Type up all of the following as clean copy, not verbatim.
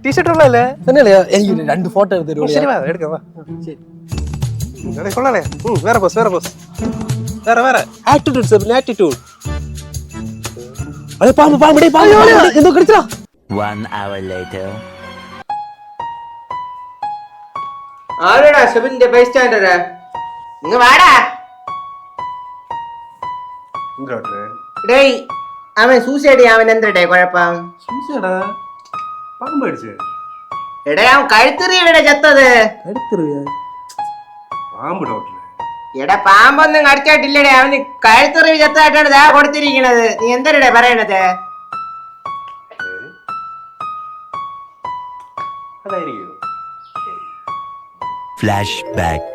T shirt ഉള്ളതല്ലേ? തന്നെയല്ലേ? എനിക്ക് 2 ഫോട്ടോ എടുത്തു. ശരി, വാ, എടുക്കാം, വാ. കൊള്ളാലേ? വേറെ പോസ്. വേറെ ആറ്റിറ്റ്യൂഡ്. പാമ്പ് എന്തോ കടിച്ചോ? 1 hour later. ആരോടാ ഷെബിന്റെ ബൈ സ്റ്റാൻഡറാ? ഇങ്ങ് വാടാ. ഡേയ്, അവൻ സൂസൈഡ് അവൻ എന്തേ കുഴപ്പം? പാമ്പ് കടിച്ചേ? എടേ, അവൻ കഴുത്തെറിയുടെ ചത്തത്. പാമ്പ് ഡോക്ടറെ? എടാ, പാമ്പൊന്നും കടിച്ചായിട്ടില്ലടേ, അവന് കഴുത്തെറിവ് ചത്തായിട്ടാണ് ദാ കൊടുത്തിരിക്കണത്. നീ എന്തരടേ പറയണത്? അതായിരിക്കും. Flashback.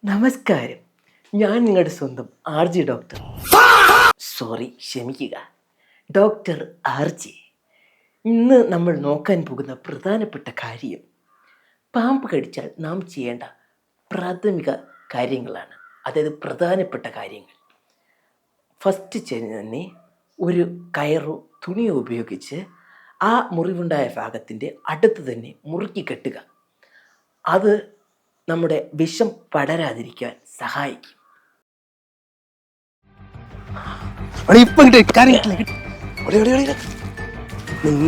നമസ്കാരം, ഞാൻ നിങ്ങളുടെ സ്വന്തം RJ ഡോക്ടർ. സോറി, ക്ഷമിക്കുക, ഡോക്ടർ RJ. ഇന്ന് നമ്മൾ നോക്കാൻ പോകുന്ന പ്രധാനപ്പെട്ട കാര്യം പാമ്പ് കടിച്ചാൽ നാം ചെയ്യേണ്ട പ്രാഥമിക കാര്യങ്ങളാണ്. അതായത് പ്രധാനപ്പെട്ട കാര്യങ്ങൾ. ഫസ്റ്റ് തന്നെ ഒരു കയറോ തുണിയോ ഉപയോഗിച്ച് ആ മുറിവുണ്ടായ ഭാഗത്തിൻ്റെ അടുത്ത് തന്നെ മുറുക്കി കെട്ടുക. അത് നമ്മുടെ വിഷം പടരാതിരിക്കാൻ സഹായിക്കും.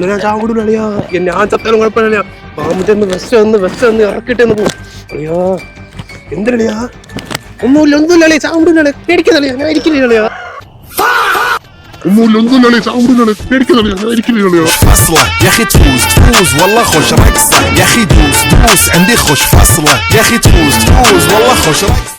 ഞാൻ ചാവൂടിയാ, ഞാൻ ചത്താലും കുഴപ്പമില്ല. പാമ്പ് ചെന്ന് വെസ്റ്റ് ഒന്ന് ഇറക്കിട്ടെന്ന് പോകും. അളിയാ, എന്തിനാ? ഒന്നുമില്ല, ചാവൂടില്ലേ? പേടിക്കുന്നില്ല, ഞാൻ ഇരിക്കുന്നില്ല. فصلة يا اخي تفوز والله خوش رقصة يا اخي دوس عندي خوش فصلة يا اخي تفوز والله خوش رقصة.